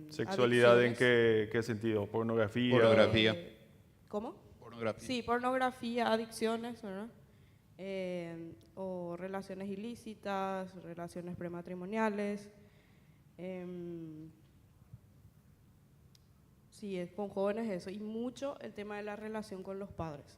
[SPEAKER 2] ¿Sexualidad en
[SPEAKER 4] adicciones.
[SPEAKER 2] qué sentido? ¿Pornografía?
[SPEAKER 3] Pornografía.
[SPEAKER 4] ¿Cómo?
[SPEAKER 3] Pornografía.
[SPEAKER 4] Sí, pornografía, adicciones, ¿verdad? O relaciones ilícitas, relaciones prematrimoniales. Sí, con jóvenes eso. Y mucho el tema de la relación con los padres.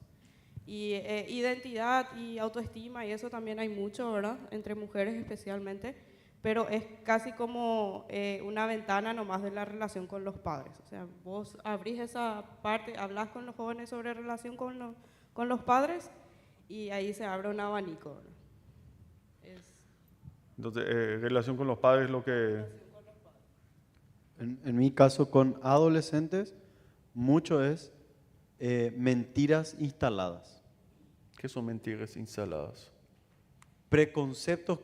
[SPEAKER 4] Y identidad y autoestima, y eso también hay mucho, ¿verdad? Entre mujeres especialmente. Pero es casi como una ventana nomás de la relación con los padres. O sea, vos abrís esa parte, hablas con los jóvenes sobre relación con los padres y ahí se abre un abanico, ¿verdad?
[SPEAKER 2] Entonces, relación con los padres es lo que...
[SPEAKER 1] En mi caso con adolescentes, mucho es mentiras instaladas.
[SPEAKER 2] ¿Qué son mentiras instaladas?
[SPEAKER 1] Preconceptos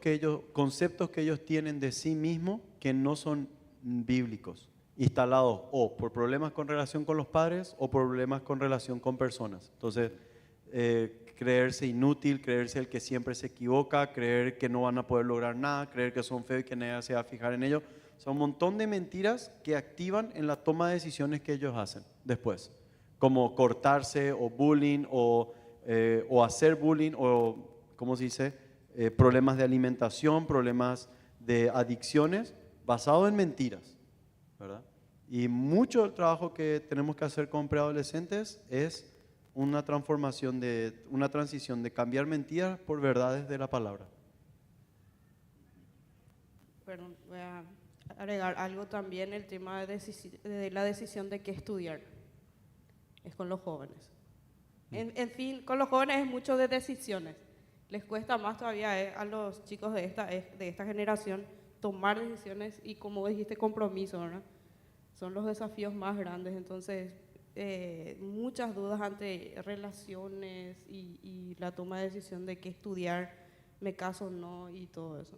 [SPEAKER 1] conceptos que ellos tienen de sí mismos que no son bíblicos, instalados o por problemas con relación con los padres o problemas con relación con personas. Entonces, creerse inútil, creerse el que siempre se equivoca, creer que no van a poder lograr nada, creer que son feos y que nadie se va a fijar en ellos. Son un montón de mentiras que activan en la toma de decisiones que ellos hacen después, como cortarse o bullying o hacer bullying o, ¿cómo se dice?, problemas de alimentación, problemas de adicciones, basados en mentiras, ¿verdad? Y mucho del trabajo que tenemos que hacer con preadolescentes es una transformación una transición de cambiar mentiras por verdades de la palabra.
[SPEAKER 4] Perdón, voy a agregar algo también, el tema de la decisión de qué estudiar. Es con los jóvenes. En fin, con los jóvenes es mucho de decisiones. Les cuesta más todavía a los chicos de esta generación tomar decisiones y, como dijiste, compromiso, ¿verdad? Son los desafíos más grandes. Entonces, muchas dudas ante relaciones y la toma de decisión de qué estudiar, me caso o no y todo eso.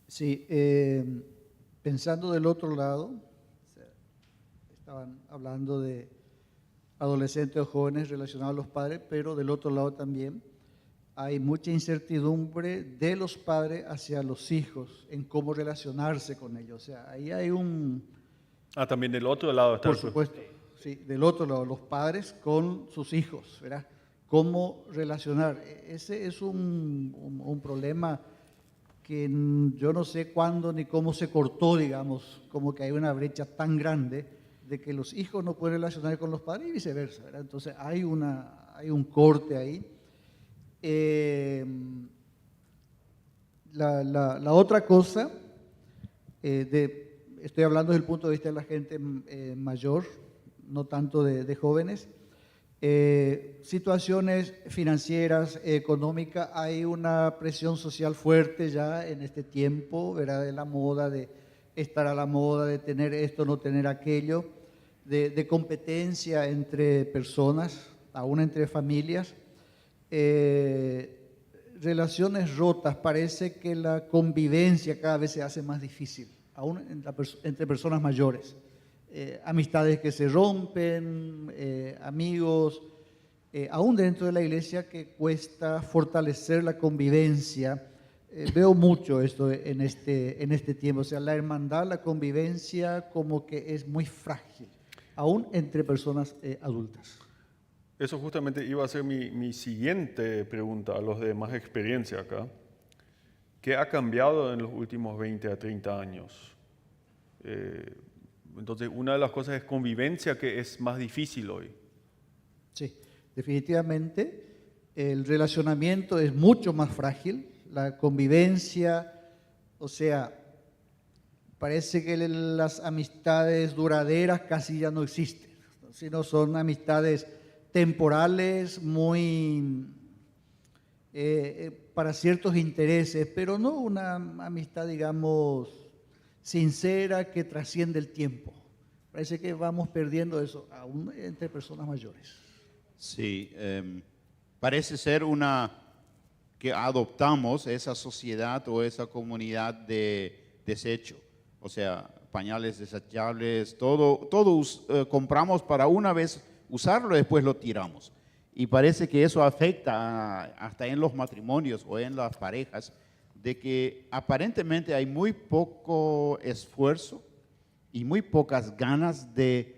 [SPEAKER 5] Sí, pensando del otro lado, o sea, estaban hablando de adolescentes o jóvenes relacionados a los padres, pero del otro lado también hay mucha incertidumbre de los padres hacia los hijos en cómo relacionarse con ellos. O sea, ahí hay un...
[SPEAKER 2] También del otro lado está
[SPEAKER 5] Por
[SPEAKER 2] el
[SPEAKER 5] supuesto, sí, del otro lado, los padres con sus hijos, ¿verdad? Cómo relacionar. Ese es un problema que yo no sé cuándo ni cómo se cortó, digamos, como que hay una brecha tan grande de que los hijos no pueden relacionar con los padres y viceversa, ¿verdad? Entonces hay un corte ahí. La otra cosa, estoy hablando desde el punto de vista de la gente mayor, no tanto de jóvenes, situaciones financieras, económicas, hay una presión social fuerte ya en este tiempo, ¿verdad? De la moda, de estar a la moda, de tener esto, no tener aquello, de competencia entre personas, aún entre familias. Relaciones rotas, parece que la convivencia cada vez se hace más difícil, aún entre personas mayores. Amistades que se rompen, amigos, aún dentro de la iglesia que cuesta fortalecer la convivencia. Veo mucho esto en este tiempo, o sea, la hermandad, la convivencia como que es muy frágil, aún entre personas adultas.
[SPEAKER 2] Eso justamente iba a ser mi siguiente pregunta a los de más experiencia acá. ¿Qué ha cambiado en los últimos 20 a 30 años? Entonces, una de las cosas es convivencia, que es más difícil hoy.
[SPEAKER 5] Sí, definitivamente el relacionamiento es mucho más frágil, la convivencia, o sea, parece que las amistades duraderas casi ya no existen, sino son amistades temporales, muy para ciertos intereses, pero no una amistad, digamos, sincera que trasciende el tiempo. Parece que vamos perdiendo eso, aún entre personas mayores.
[SPEAKER 3] Sí, parece ser que adoptamos esa sociedad o esa comunidad de desecho, o sea, pañales desechables, todo compramos para una vez usarlo y después lo tiramos. Y parece que eso afecta hasta en los matrimonios o en las parejas, de que aparentemente hay muy poco esfuerzo y muy pocas ganas de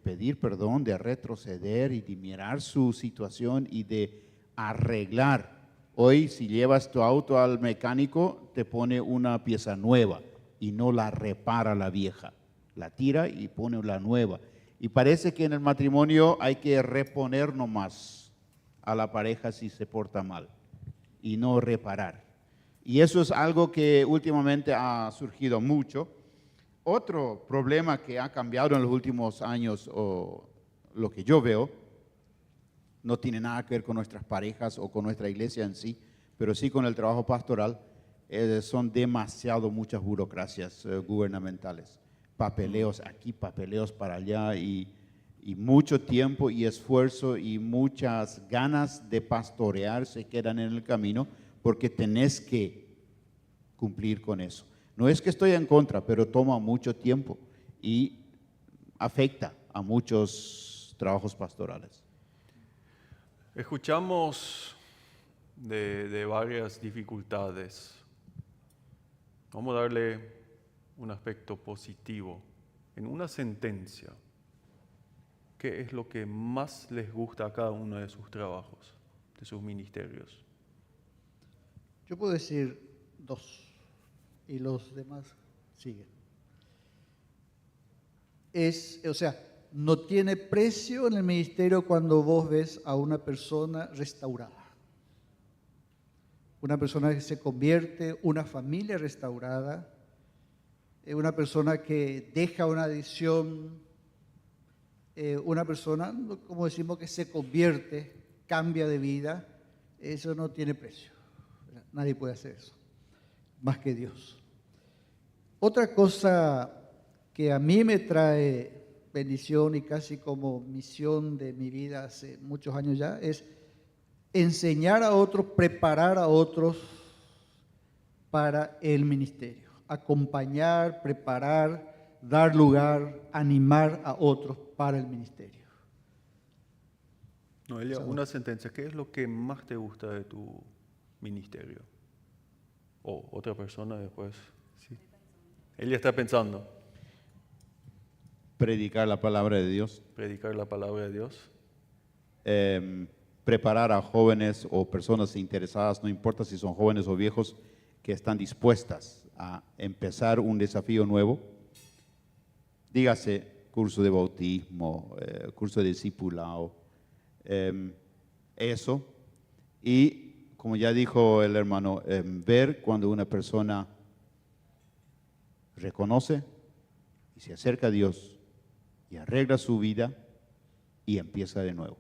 [SPEAKER 3] pedir perdón, de retroceder y de mirar su situación y de arreglar. Hoy, si llevas tu auto al mecánico, te pone una pieza nueva y no la repara la vieja. La tira y pone la nueva. Y parece que en el matrimonio hay que reponer nomás a la pareja si se porta mal y no reparar. Y eso es algo que últimamente ha surgido mucho. Otro problema que ha cambiado en los últimos años, o lo que yo veo, no tiene nada que ver con nuestras parejas o con nuestra iglesia en sí, pero sí con el trabajo pastoral, son demasiado muchas burocracias gubernamentales. Papeleos aquí, papeleos para allá y mucho tiempo y esfuerzo y muchas ganas de pastorear se quedan en el camino porque tenés que cumplir con eso. No es que estoy en contra, pero toma mucho tiempo y afecta a muchos trabajos pastorales.
[SPEAKER 2] Escuchamos de varias dificultades. Vamos a darle un aspecto positivo. En una sentencia, ¿qué es lo que más les gusta a cada uno de sus trabajos, de sus ministerios?
[SPEAKER 5] Yo puedo decir dos y los demás siguen. o sea, no tiene precio en el ministerio cuando vos ves a una persona restaurada. Una persona que se convierte, una familia restaurada, una persona que deja una adicción, una persona, como decimos, que se convierte, cambia de vida. Eso no tiene precio. Nadie puede hacer eso, más que Dios. Otra cosa que a mí me trae bendición y casi como misión de mi vida hace muchos años ya es enseñar a otros, preparar a otros para el ministerio, acompañar, preparar, dar lugar, animar a otros para el ministerio.
[SPEAKER 2] Noelia, una sentencia. ¿Qué es lo que más te gusta de tu ministerio? O otra persona después. Sí. Ella está pensando.
[SPEAKER 3] Predicar la palabra de Dios.
[SPEAKER 2] Predicar la palabra de Dios.
[SPEAKER 3] Preparar a jóvenes o personas interesadas, no importa si son jóvenes o viejos, que están dispuestas a empezar un desafío nuevo. Dígase curso de bautismo, curso de discipulado, eso. Y como ya dijo el hermano, ver cuando una persona reconoce y se acerca a Dios y arregla su vida y empieza de nuevo.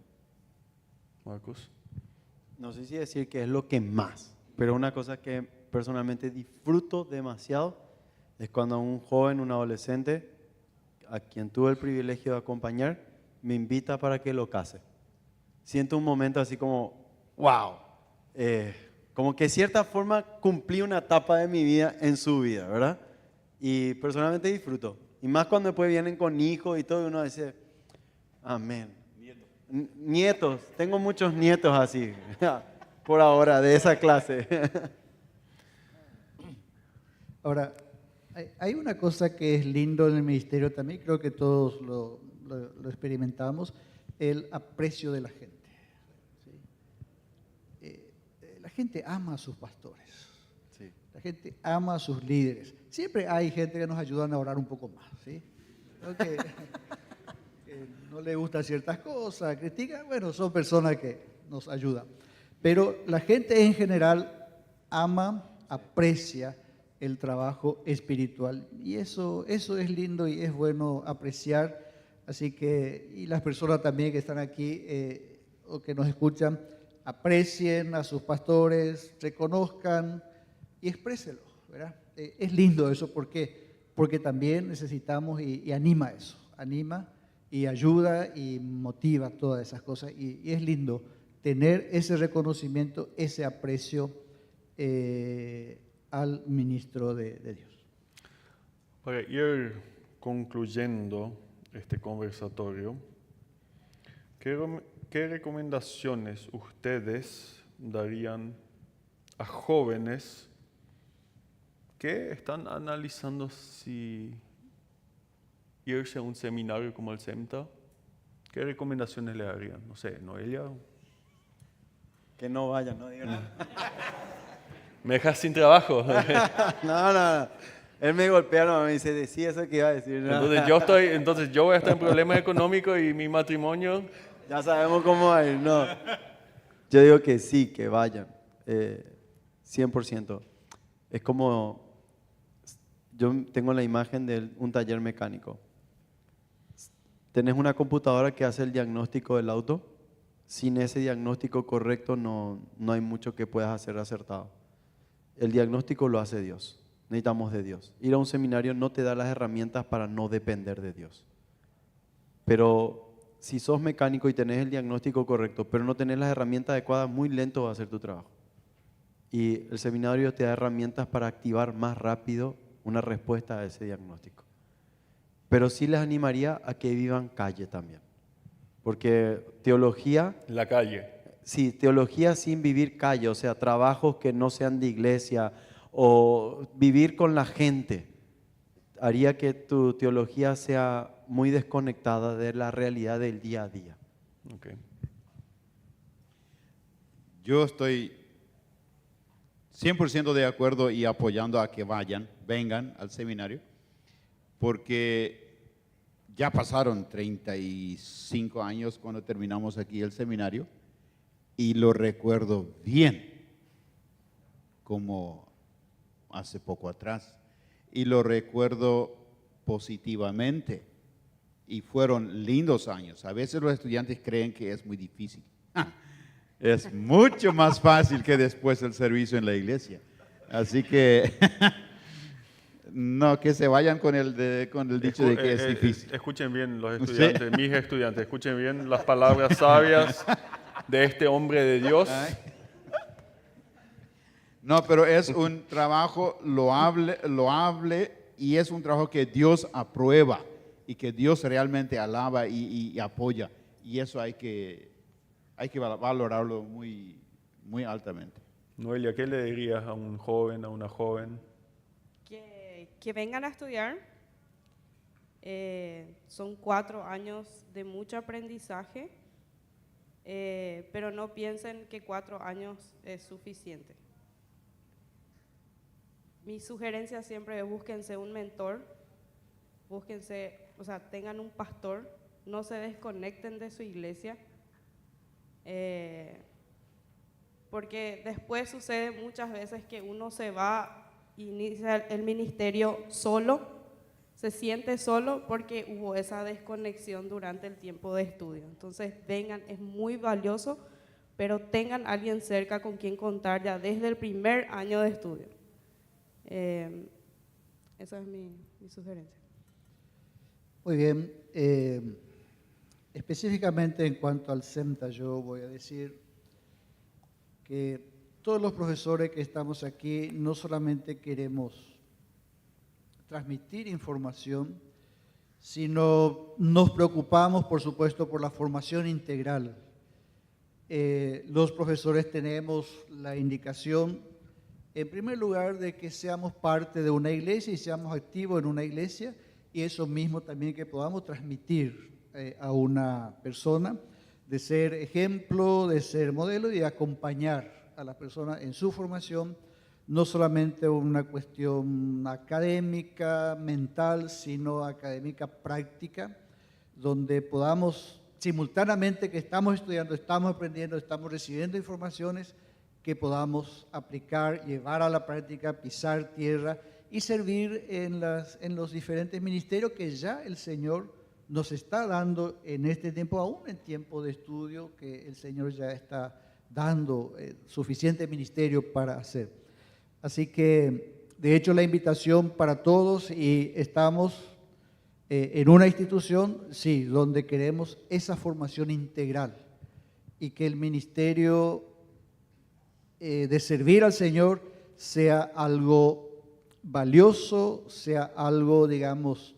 [SPEAKER 2] Marcos.
[SPEAKER 1] No sé si decir que es lo que más, pero una cosa que personalmente disfruto demasiado es cuando un joven, un adolescente, a quien tuve el privilegio de acompañar, me invita para que lo case. Siento un momento así como, wow, como que de cierta forma cumplí una etapa de mi vida en su vida, ¿verdad? Y personalmente disfruto. Y más cuando después vienen con hijos y todo, y uno dice, amén. Nietos, tengo muchos nietos así, por ahora, de esa clase.
[SPEAKER 5] Ahora, hay una cosa que es lindo en el ministerio también, creo que todos lo experimentamos, el aprecio de la gente. ¿Sí? La gente ama a sus pastores,
[SPEAKER 1] Sí.
[SPEAKER 5] la gente ama a sus líderes. Siempre hay gente que nos ayuda a orar un poco más, ¿sí? Que no le gustan ciertas cosas, critican, bueno, son personas que nos ayudan. Pero la gente en general ama, aprecia el trabajo espiritual y eso es lindo y es bueno apreciar. Así que, y las personas también que están aquí o que nos escuchan, aprecien a sus pastores, reconozcan y exprésenlo, ¿verdad? Es lindo eso porque también necesitamos y anima eso, anima y ayuda y motiva todas esas cosas y es lindo tener ese reconocimiento, ese aprecio al ministro de Dios.
[SPEAKER 2] Para ir concluyendo este conversatorio, ¿qué recomendaciones ustedes darían a jóvenes que están analizando si irse a un seminario como el CEMTA? ¿Qué recomendaciones le darían? No sé, Noelia.
[SPEAKER 1] Que no vayan, no digan nada.
[SPEAKER 2] Me dejas sin trabajo.
[SPEAKER 1] No. Él me golpea, no, me dice, decía eso que iba a decir. No.
[SPEAKER 2] Entonces yo voy a estar en problemas económicos y mi matrimonio.
[SPEAKER 1] Ya sabemos cómo va a ir, no. Yo digo que sí, que vayan, 100%. Es como, yo tengo la imagen de un taller mecánico. Tenés una computadora que hace el diagnóstico del auto. Sin ese diagnóstico correcto no hay mucho que puedas hacer acertado. El diagnóstico lo hace Dios. Necesitamos de Dios. Ir a un seminario no te da las herramientas para no depender de Dios. Pero si sos mecánico y tenés el diagnóstico correcto, pero no tenés las herramientas adecuadas, muy lento va a ser tu trabajo. Y el seminario te da herramientas para activar más rápido una respuesta a ese diagnóstico. Pero sí les animaría a que vivan calle también. Porque teología...
[SPEAKER 2] La calle.
[SPEAKER 1] Sí, teología sin vivir calle, o sea, trabajos que no sean de iglesia o vivir con la gente, haría que tu teología sea muy desconectada de la realidad del día a día.
[SPEAKER 2] Okay.
[SPEAKER 3] Yo estoy 100% de acuerdo y apoyando a que vengan al seminario, porque Ya pasaron 35 años cuando terminamos aquí el seminario y lo recuerdo bien, como hace poco atrás, y lo recuerdo positivamente y fueron lindos años. A veces los estudiantes creen que es muy difícil. Es mucho más fácil que después el servicio en la iglesia. Así que no, que se vayan con el dicho de que es difícil.
[SPEAKER 2] Escuchen bien los estudiantes, mis estudiantes, escuchen bien las palabras sabias de este hombre de Dios.
[SPEAKER 3] No, pero es un trabajo loable y es un trabajo que Dios aprueba y que Dios realmente alaba y apoya. Y eso hay que valorarlo muy, muy altamente.
[SPEAKER 2] Noelia, ¿qué le dirías a un joven, a una joven?
[SPEAKER 4] Que vengan a estudiar. Son 4 años de mucho aprendizaje, pero no piensen que 4 años es suficiente. Mi sugerencia siempre es búsquense un mentor, tengan un pastor, no se desconecten de su iglesia, porque después sucede muchas veces que uno se va, inicia el ministerio solo, se siente solo porque hubo esa desconexión durante el tiempo de estudio. Entonces vengan, es muy valioso, pero tengan a alguien cerca con quien contar ya desde el primer año de estudio. Esa es mi sugerencia.
[SPEAKER 5] Muy bien. Específicamente en cuanto al CEMTA, yo voy a decir que todos los profesores que estamos aquí no solamente queremos transmitir información, sino nos preocupamos, por supuesto, por la formación integral. Los profesores tenemos la indicación, en primer lugar, de que seamos parte de una iglesia y seamos activos en una iglesia, y eso mismo también que podamos transmitir a una persona, de ser ejemplo, de ser modelo y de acompañar a la persona en su formación, no solamente una cuestión académica, mental, sino académica práctica, donde podamos simultáneamente que estamos estudiando, estamos aprendiendo, estamos recibiendo informaciones, que podamos aplicar, llevar a la práctica, pisar tierra y servir en los diferentes ministerios que ya el Señor nos está dando en este tiempo, aún en tiempo de estudio, que el Señor ya está dando suficiente ministerio para hacer. Así que, de hecho, la invitación para todos, y estamos en una institución, sí, donde queremos esa formación integral y que el ministerio de servir al Señor sea algo valioso, sea algo, digamos,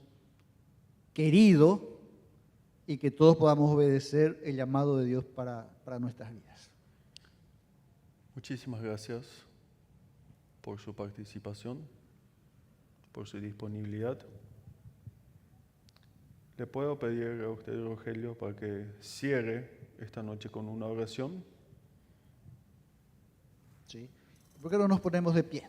[SPEAKER 5] querido, y que todos podamos obedecer el llamado de Dios para nuestras vidas.
[SPEAKER 2] Muchísimas gracias por su participación, por su disponibilidad. ¿Le puedo pedir a usted, Rogelio, para que cierre esta noche con una oración?
[SPEAKER 5] Sí. ¿Por qué no nos ponemos de pie?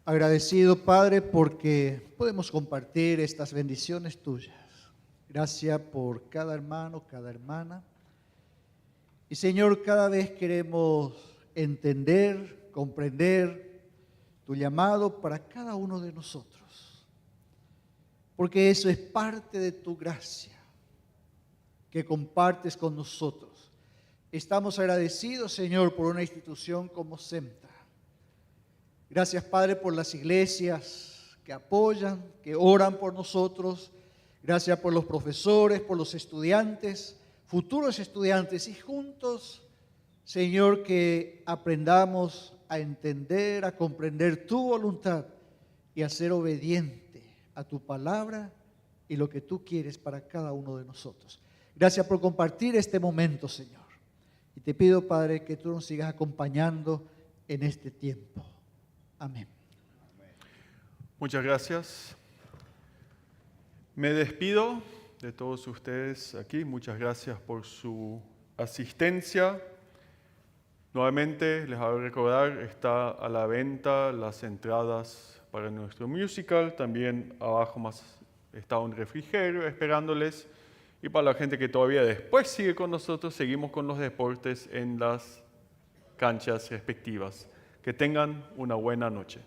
[SPEAKER 5] Agradecido, Padre, porque podemos compartir estas bendiciones tuyas. Gracias por cada hermano, cada hermana. Y Señor, cada vez queremos entender, comprender tu llamado para cada uno de nosotros. Porque eso es parte de tu gracia que compartes con nosotros. Estamos agradecidos, Señor, por una institución como CEMTA. Gracias, Padre, por las iglesias que apoyan, que oran por nosotros. Gracias por los profesores, por los estudiantes, futuros estudiantes, y juntos, Señor, que aprendamos a entender, a comprender tu voluntad y a ser obediente a tu palabra y lo que tú quieres para cada uno de nosotros. Gracias por compartir este momento, Señor. Y te pido, Padre, que tú nos sigas acompañando en este tiempo. Amén.
[SPEAKER 2] Muchas gracias. Me despido de todos ustedes aquí. Muchas gracias por su asistencia. Nuevamente les hago recordar, está a la venta las entradas para nuestro musical, también abajo más está un refrigerio esperándoles. Y para la gente que todavía después sigue con nosotros, seguimos con los deportes en las canchas respectivas. Que tengan una buena noche.